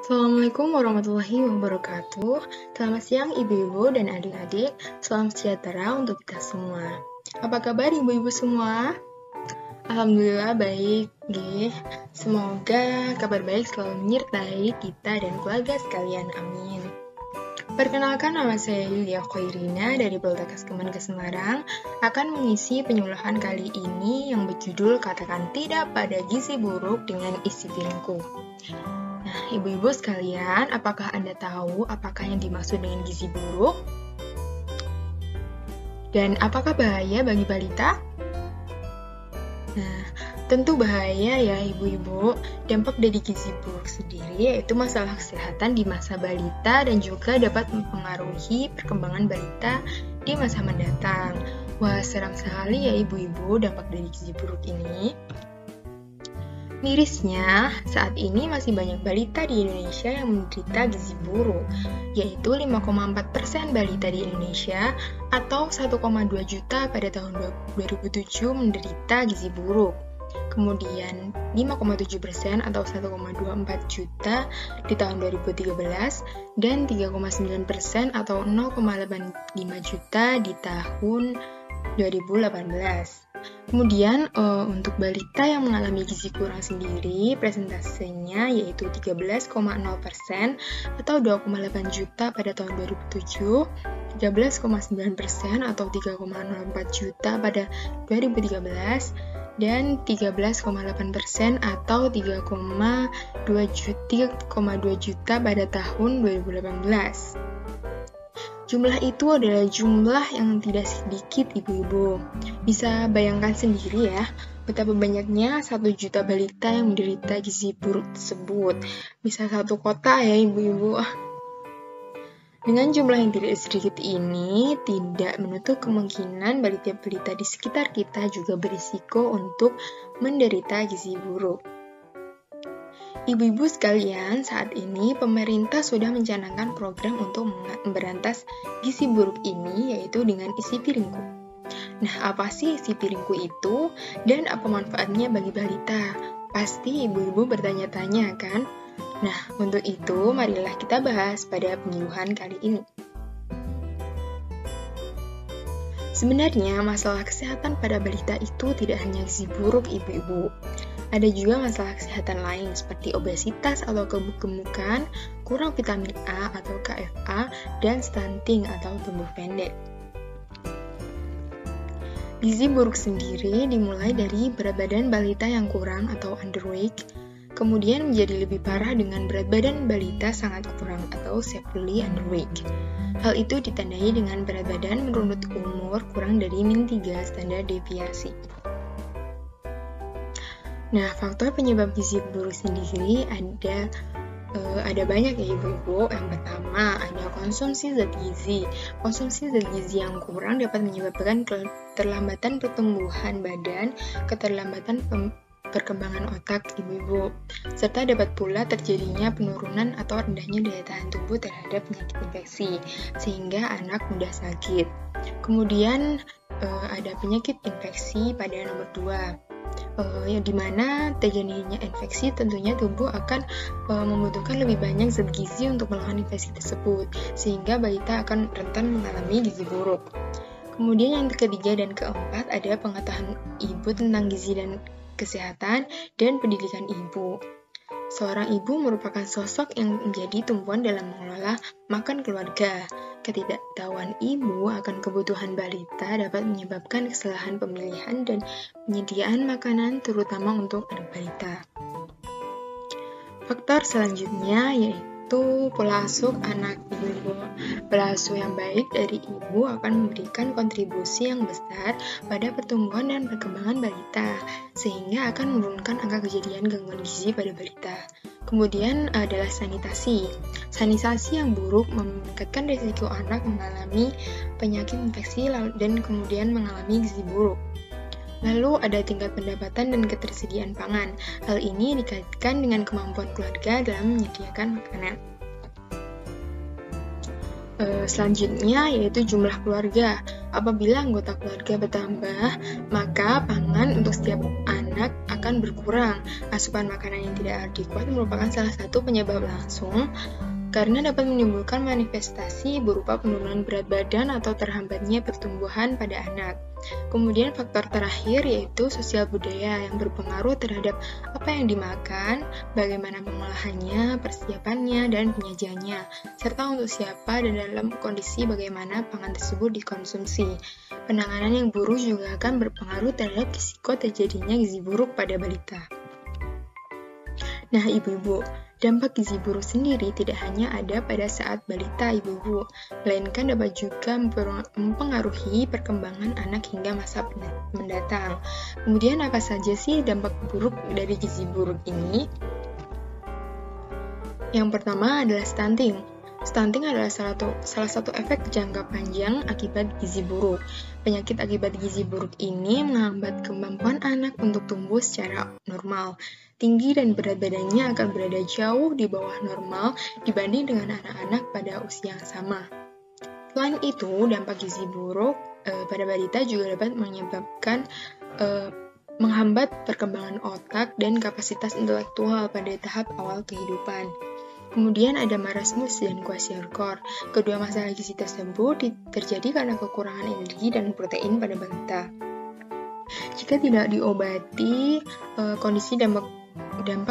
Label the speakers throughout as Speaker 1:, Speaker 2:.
Speaker 1: Assalamualaikum warahmatullahi wabarakatuh. Selamat siang ibu-ibu dan adik-adik. Salam sejahtera untuk kita semua. Apa kabar ibu-ibu semua? Alhamdulillah baik, nggih. Semoga kabar baik selalu menyertai kita dan keluarga sekalian. Amin. Perkenalkan, nama saya Yulia Khairina dari Poltekkes Kemenkes Semarang akan mengisi penyuluhan kali ini yang berjudul Katakan Tidak pada Gizi Buruk dengan Isi Piringku. Nah, ibu-ibu sekalian, apakah Anda tahu apakah yang dimaksud dengan gizi buruk? Dan apakah bahaya bagi balita? Nah, tentu bahaya ya ibu-ibu. Dampak dari gizi buruk sendiri yaitu masalah kesehatan di masa balita dan juga dapat mempengaruhi perkembangan balita di masa mendatang. Wah, seram sekali ya ibu-ibu dampak dari gizi buruk ini. Mirisnya, saat ini masih banyak balita di Indonesia yang menderita gizi buruk, yaitu 5,4% balita di Indonesia atau 1,2 juta pada tahun 2007 menderita gizi buruk. Kemudian 5,7% atau 1,24 juta di tahun 2013 dan 3,9% atau 0,85 juta di tahun 2018. Kemudian untuk balita yang mengalami gizi kurang sendiri, presentasenya yaitu 13,0% atau 2,8 juta pada tahun 2007, 13,9% atau 3,04 juta pada 2013, dan 13,8% atau 3,2 juta pada tahun 2018. Jumlah itu adalah jumlah yang tidak sedikit ibu-ibu. Bisa bayangkan sendiri ya, betapa banyaknya 1 juta balita yang menderita gizi buruk tersebut. Bisa satu kota ya ibu-ibu. Dengan jumlah yang tidak sedikit ini, tidak menutup kemungkinan balita-balita di sekitar kita juga berisiko untuk menderita gizi buruk. Ibu-ibu sekalian, saat ini pemerintah sudah mencanangkan program untuk memberantas gizi buruk ini, yaitu dengan isi piringku. Nah, apa sih isi piringku itu, dan apa manfaatnya bagi balita? Pasti ibu-ibu bertanya-tanya, kan? Nah, untuk itu, marilah kita bahas pada penyuluhan kali ini. Sebenarnya, masalah kesehatan pada balita itu tidak hanya gizi buruk, ibu-ibu. Ada juga masalah kesehatan lain seperti obesitas atau kegemukan, kurang vitamin A atau KFA, dan stunting atau tumbuh pendek. Gizi buruk sendiri dimulai dari berat badan balita yang kurang atau underweight, kemudian menjadi lebih parah dengan berat badan balita sangat kurang atau severely underweight. Hal itu ditandai dengan berat badan menurut umur kurang dari -3 standar deviasi. Nah, faktor penyebab gizi buruk sendiri ada banyak ya ibu-ibu. Yang pertama, ada konsumsi zat gizi. Konsumsi zat gizi yang kurang dapat menyebabkan keterlambatan pertumbuhan badan, keterlambatan perkembangan otak ibu-ibu, serta dapat pula terjadinya penurunan atau rendahnya daya tahan tubuh terhadap penyakit infeksi, sehingga anak mudah sakit. Kemudian ada penyakit infeksi pada nomor 2. Di mana terjadinya infeksi tentunya tubuh akan membutuhkan lebih banyak zat gizi untuk melawan infeksi tersebut, sehingga balita akan rentan mengalami gizi buruk. Kemudian yang ketiga dan keempat ada pengetahuan ibu tentang gizi dan kesehatan dan pendidikan ibu. Seorang ibu merupakan sosok yang menjadi tumpuan dalam mengelola makan keluarga. Ketidaktahuan ibu akan kebutuhan balita dapat menyebabkan kesalahan pemilihan dan penyediaan makanan terutama untuk anak balita. Faktor selanjutnya yaitu pola asuh anak ibu. Pola asuh yang baik dari ibu akan memberikan kontribusi yang besar pada pertumbuhan dan perkembangan balita, sehingga akan menurunkan angka kejadian gangguan gizi pada balita. Kemudian adalah sanitasi. Sanitasi yang buruk meningkatkan risiko anak mengalami penyakit infeksi dan kemudian mengalami gizi buruk. Lalu ada tingkat pendapatan dan ketersediaan pangan. Hal ini dikaitkan dengan kemampuan keluarga dalam menyediakan makanan. Selanjutnya yaitu jumlah keluarga. Apabila anggota keluarga bertambah, maka pangan untuk setiap anak akan berkurang. Asupan makanan yang tidak adekuat merupakan salah satu penyebab langsung karena dapat menimbulkan manifestasi berupa penurunan berat badan atau terhambatnya pertumbuhan pada anak. Kemudian faktor terakhir yaitu sosial budaya yang berpengaruh terhadap apa yang dimakan, bagaimana pengolahannya, persiapannya, dan penyajiannya, serta untuk siapa dan dalam kondisi bagaimana pangan tersebut dikonsumsi. Penanganan yang buruk juga akan berpengaruh terhadap risiko terjadinya gizi buruk pada balita. Nah, ibu-ibu, dampak gizi buruk sendiri tidak hanya ada pada saat balita ibu-ibu, melainkan dapat juga mempengaruhi perkembangan anak hingga masa mendatang. Kemudian apa saja sih dampak buruk dari gizi buruk ini? Yang pertama adalah stunting. Stunting adalah salah satu efek jangka panjang akibat gizi buruk. Penyakit akibat gizi buruk ini menghambat kemampuan anak untuk tumbuh secara normal. Tinggi dan berat badannya akan berada jauh di bawah normal dibanding dengan anak-anak pada usia yang sama. Selain itu, dampak gizi buruk pada balita juga dapat menyebabkan menghambat perkembangan otak dan kapasitas intelektual pada tahap awal kehidupan. Kemudian ada marasmus dan kwashiorkor. Kedua masalah gizi tersebut terjadi karena kekurangan energi dan protein pada balita. Jika tidak diobati, kondisi dampak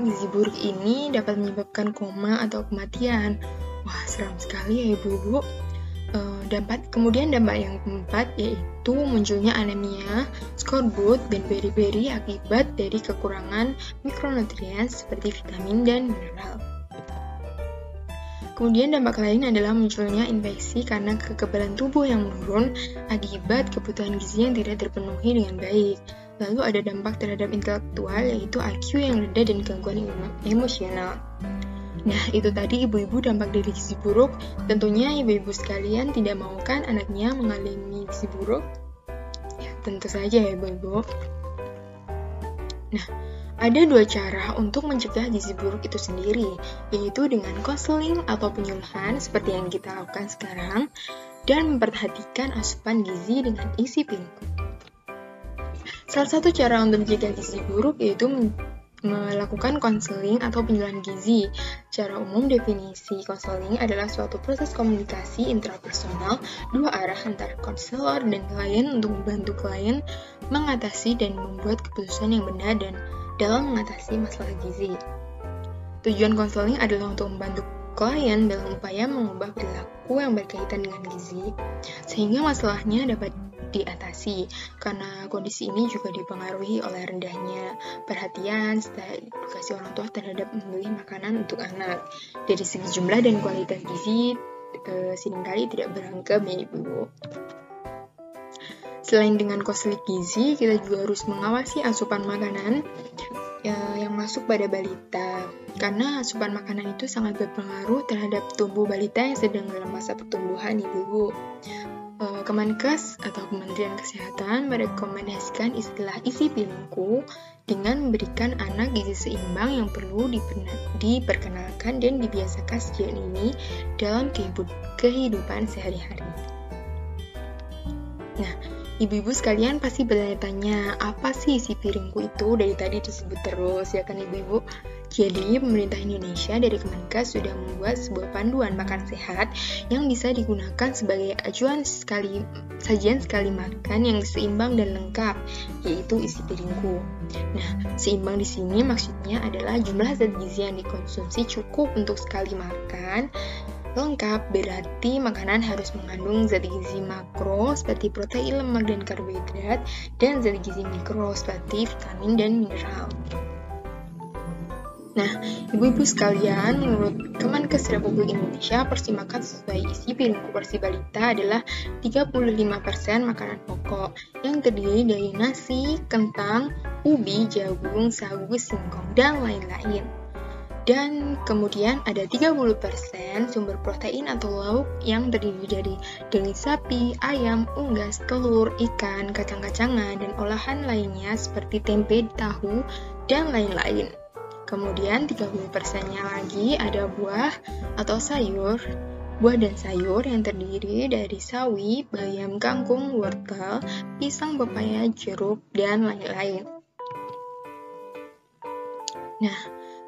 Speaker 1: gizi buruk ini dapat menyebabkan koma atau kematian. Wah, seram sekali ya ibu-ibu. Kemudian dampak yang keempat yaitu munculnya anemia, skorbut, dan beri-beri akibat dari kekurangan mikronutrien seperti vitamin dan mineral. Kemudian dampak lain adalah munculnya infeksi karena kekebalan tubuh yang menurun akibat kebutuhan gizi yang tidak terpenuhi dengan baik. Lalu ada dampak terhadap intelektual yaitu IQ yang rendah dan gangguan emosional. Nah, itu tadi ibu-ibu dampak dari gizi buruk. Tentunya ibu-ibu sekalian tidak mau kan anaknya mengalami gizi buruk? Ya, tentu saja ya ibu-ibu. Nah, ada dua cara untuk mencegah gizi buruk itu sendiri, yaitu dengan konseling atau penyuluhan seperti yang kita lakukan sekarang, dan memperhatikan asupan gizi dengan isi piringku. Salah satu cara untuk mencegah gizi buruk yaitu melakukan konseling atau penyuluhan gizi. Secara umum, definisi konseling adalah suatu proses komunikasi intrapersonal dua arah antara konselor dan klien untuk membantu klien mengatasi dan membuat keputusan yang benar dan dalam mengatasi masalah gizi. Tujuan konseling adalah untuk membantu klien dalam upaya mengubah perilaku yang berkaitan dengan gizi, sehingga masalahnya dapat diatasi. Karena kondisi ini juga dipengaruhi oleh rendahnya perhatian serta edukasi orang tua terhadap memilih makanan untuk anak. Dari segi jumlah dan kualitas gizi, seringkali tidak berangka ya ibu. Selain dengan konseling gizi, kita juga harus mengawasi asupan makanan yang masuk pada balita. Karena asupan makanan itu sangat berpengaruh terhadap tubuh balita yang sedang dalam masa pertumbuhan ibu-ibu. Kemenkes atau Kementerian Kesehatan merekomendasikan istilah isi piringku dengan memberikan anak gizi seimbang yang perlu diperkenalkan dan dibiasakan sejak dini dalam kehidupan sehari-hari. Nah, ibu-ibu sekalian pasti bertanya-tanya, apa sih isi piringku itu? Dari tadi disebut terus, ya kan ibu-ibu? Jadi, pemerintah Indonesia dari Kemenkes sudah membuat sebuah panduan makan sehat yang bisa digunakan sebagai acuan sajian sekali makan yang seimbang dan lengkap, yaitu isi piringku. Nah, seimbang di sini maksudnya adalah jumlah zat gizi yang dikonsumsi cukup untuk sekali makan. Lengkap berarti makanan harus mengandung zat gizi makro seperti protein, lemak, dan karbohidrat, dan zat gizi mikro seperti vitamin dan mineral. Nah, ibu-ibu sekalian, menurut Kemenkes Republik Indonesia, porsi makan sesuai isi piringku porsi balita adalah 35% makanan pokok yang terdiri dari nasi, kentang, ubi, jagung, sagu, singkong, dan lain-lain. Dan kemudian ada 30% sumber protein atau lauk yang terdiri dari daging sapi, ayam, unggas, telur, ikan, kacang-kacangan, dan olahan lainnya seperti tempe, tahu, dan lain-lain. Kemudian 30%-nya lagi ada buah atau sayur, buah dan sayur yang terdiri dari sawi, bayam, kangkung, wortel, pisang, pepaya, jeruk, dan lain-lain. Nah,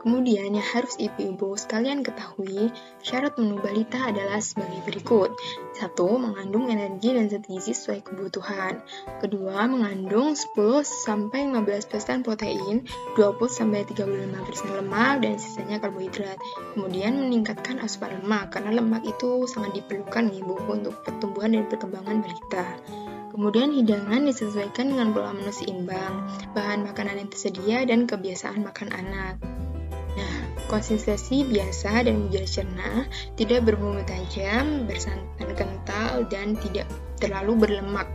Speaker 1: kemudian yang harus ibu-ibu sekalian ketahui, syarat menu balita adalah sebagai berikut. 1. Mengandung energi dan zat gizi sesuai kebutuhan. Kedua, mengandung 10-15% protein, 20-35% lemak, dan sisanya karbohidrat. Kemudian meningkatkan asupan lemak, karena lemak itu sangat diperlukan ibu untuk pertumbuhan dan perkembangan balita. Kemudian hidangan disesuaikan dengan pola menu seimbang, bahan makanan yang tersedia, dan kebiasaan makan anak. Nah, konsistensi biasa dan mudah dicerna, tidak berbumbu tajam, bersantan kental, dan tidak terlalu berlemak.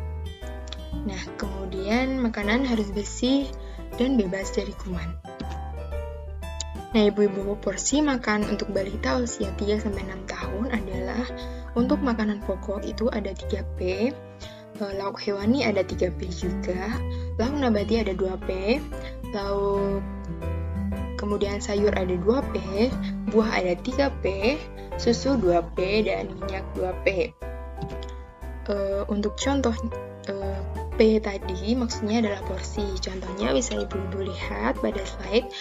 Speaker 1: Nah, kemudian makanan harus bersih dan bebas dari kuman. Nah, ibu-ibu, porsi makan untuk balita usia 3-6 tahun adalah untuk makanan pokok itu ada 3P, lauk hewani ada 3P juga, lauk nabati ada 2P, lauk kemudian sayur ada 2P, buah ada 3P, susu 2P, dan minyak 2P. Untuk contoh P tadi maksudnya adalah porsi. Contohnya bisa ibu-ibu lihat pada slide.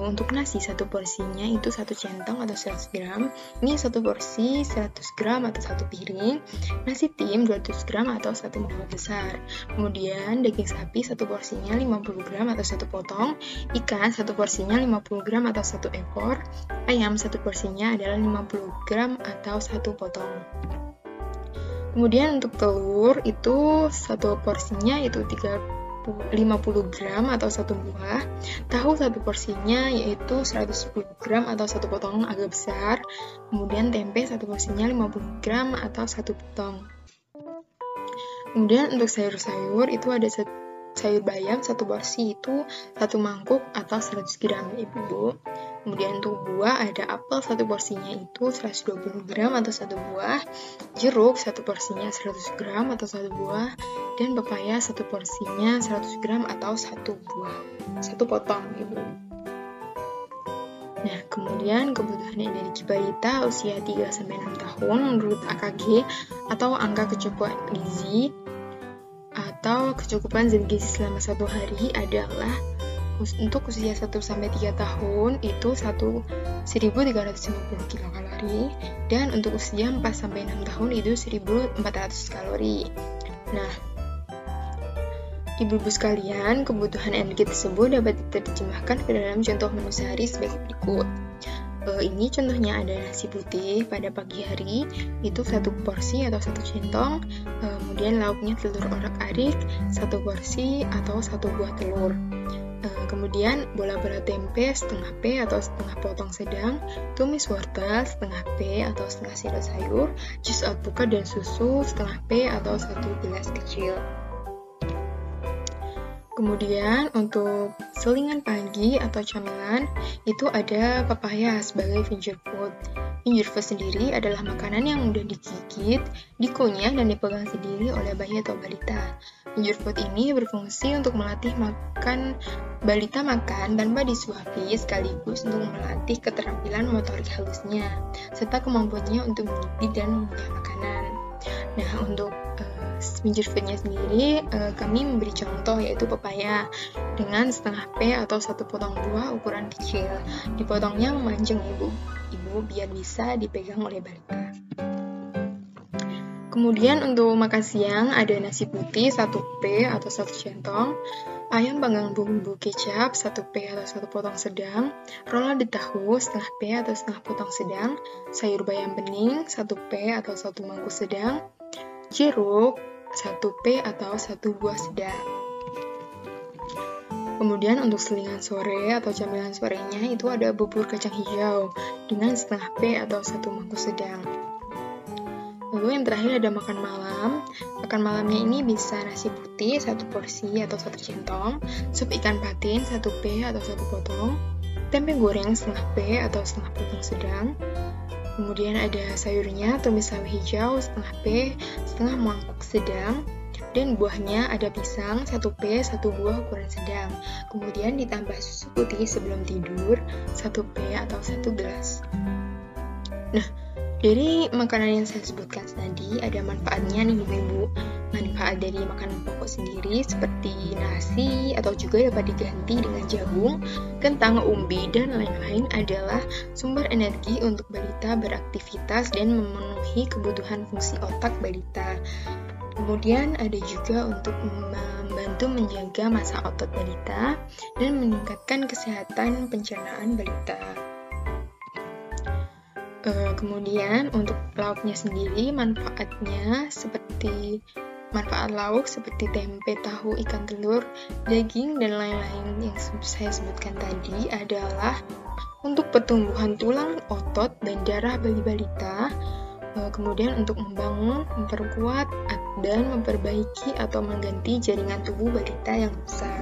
Speaker 1: Untuk nasi satu porsinya itu 1 centong atau 100 gram. Ini satu porsi 100 gram atau 1 piring. Nasi tim 200 gram atau 1 mangkok besar. Kemudian daging sapi satu porsinya 50 gram atau 1 potong. Ikan satu porsinya 50 gram atau 1 ekor. Ayam satu porsinya adalah 50 gram atau 1 potong. Kemudian untuk telur itu satu porsinya itu 50 gram atau 1 buah. Tahu satu porsinya yaitu 110 gram atau 1 potong agak besar. Kemudian tempe satu porsinya 50 gram atau 1 potong. Kemudian untuk sayur-sayur itu ada sayur bayam satu porsi itu 1 mangkuk atau 100 gram ibu-ibu. Kemudian untuk buah ada apel satu porsinya itu 120 gram atau 1 buah, jeruk satu porsinya 100 gram atau 1 buah, dan pepaya satu porsinya 100 gram atau 1 buah, 1 potong ibu. Nah, kemudian kebutuhan energi balita usia 3-6 tahun menurut AKG atau angka kecukupan gizi atau kecukupan zat gizi selama 1 hari adalah untuk usia 1-3 tahun itu 1.350 kilokalori, dan untuk usia 4-6 tahun itu 1.400 kalori. Nah, ibu-ibu sekalian, kebutuhan energi tersebut dapat diterjemahkan ke dalam contoh menu sehari sebagai berikut. Ini contohnya ada nasi putih pada pagi hari itu 1 porsi atau 1 centong, kemudian lauknya telur orak-arik 1 porsi atau 1 buah telur. Kemudian bola-bola tempe setengah P atau setengah potong sedang, tumis wortel setengah P atau setengah sendok sayur, jus alpukat dan susu setengah P atau 1 gelas kecil. Kemudian untuk selingan pagi atau camilan itu ada pepaya sebagai finger food. Finger food sendiri adalah makanan yang mudah digigit, dikunyah, dan dipegang sendiri oleh bayi atau balita. Finger food ini berfungsi untuk melatih balita makan tanpa disuapi, sekaligus untuk melatih keterampilan motorik halusnya, serta kemampuannya untuk menyipit dan mengunyah makanan. Nah, untuk finger foodnya sendiri, kami memberi contoh yaitu pepaya dengan setengah P atau 1 potong buah ukuran kecil. Dipotongnya memanjang ibu biar bisa dipegang oleh balita. Kemudian untuk makan siang ada nasi putih 1 P atau 1 centong, ayam panggang bumbu kecap 1 P atau 1 potong sedang, rolade tahu setengah P atau setengah potong sedang, sayur bayam bening 1 P atau 1 mangkuk sedang, jeruk 1 P atau 1 buah sedang. Kemudian untuk selingan sore atau camilan sorenya itu ada bubur kacang hijau dengan setengah P atau 1 mangkuk sedang. Lalu yang terakhir ada makan malam. Makan malamnya ini bisa nasi putih 1 porsi atau 1 centong, sup ikan patin 1 P atau 1 potong, tempe goreng setengah P atau setengah potong sedang. Kemudian ada sayurnya tumis sawi hijau setengah P, setengah mangkuk sedang, dan buahnya ada pisang 1 P, 1 buah ukuran sedang. Kemudian ditambah susu putih sebelum tidur 1 P atau 1 gelas. Nah, Dari makanan yang saya sebutkan tadi, ada manfaatnya nih ibu-ibu. Manfaat dari makanan pokok sendiri seperti nasi atau juga dapat diganti dengan jagung, kentang, umbi, dan lain-lain adalah sumber energi untuk balita beraktivitas dan memenuhi kebutuhan fungsi otak balita. Kemudian ada juga untuk membantu menjaga massa otot balita dan meningkatkan kesehatan pencernaan balita. Kemudian untuk lauknya sendiri, manfaat lauk seperti tempe, tahu, ikan telur, daging, dan lain-lain yang saya sebutkan tadi adalah untuk pertumbuhan tulang, otot, dan darah bagi balita. Kemudian untuk membangun, memperkuat, dan memperbaiki atau mengganti jaringan tubuh balita yang rusak.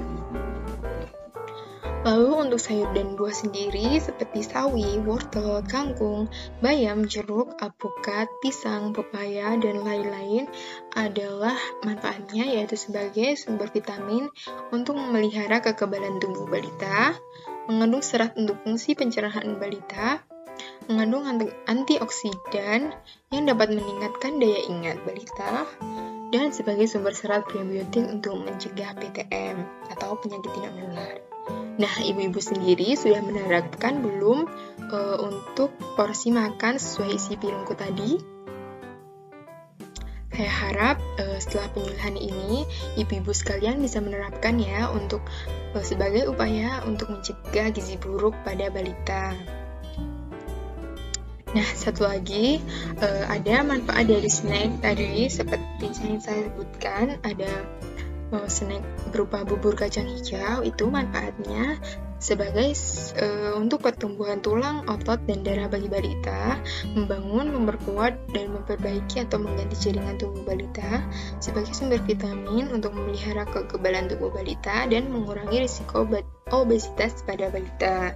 Speaker 1: Lalu untuk sayur dan buah sendiri seperti sawi, wortel, kangkung, bayam, jeruk, alpukat, pisang, pepaya, dan lain-lain adalah manfaatnya yaitu sebagai sumber vitamin untuk memelihara kekebalan tubuh balita, mengandung serat untuk fungsi pencernaan balita, mengandung antioksidan yang dapat meningkatkan daya ingat balita, dan sebagai sumber serat prebiotik untuk mencegah PTM atau penyakit tidak menular. Nah, ibu-ibu sendiri sudah menerapkan belum untuk porsi makan sesuai isi piringku tadi? Saya harap setelah penyuluhan ini, ibu-ibu sekalian bisa menerapkan ya untuk sebagai upaya untuk mencegah gizi buruk pada balita. Nah, satu lagi, ada manfaat dari snack tadi seperti yang saya sebutkan, ada snack berupa bubur kacang hijau. Itu manfaatnya sebagai untuk pertumbuhan tulang, otot, dan darah bagi balita, membangun, memperkuat, dan memperbaiki atau mengganti jaringan tubuh balita, sebagai sumber vitamin untuk memelihara kekebalan tubuh balita dan mengurangi risiko obesitas pada balita.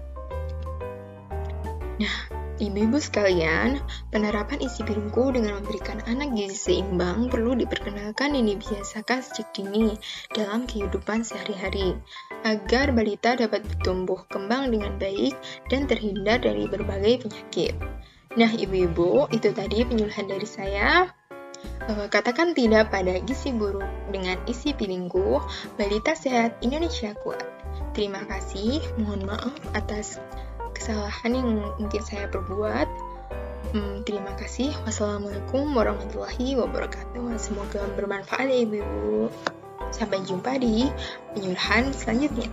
Speaker 1: Nah, ibu-ibu sekalian, penerapan isi piringku dengan memberikan anak gizi seimbang perlu diperkenalkan dan dibiasakan sejak dini dalam kehidupan sehari-hari, agar balita dapat bertumbuh kembang dengan baik dan terhindar dari berbagai penyakit. Nah, ibu-ibu, itu tadi penyuluhan dari saya. Katakan tidak pada gizi buruk dengan isi piringku, balita sehat Indonesia kuat. Terima kasih, mohon maaf atas kesalahan yang mungkin saya perbuat. Terima kasih. Wassalamualaikum warahmatullahi wabarakatuh. Semoga bermanfaat ya ibu-ibu. Sampai jumpa di penyuluhan selanjutnya.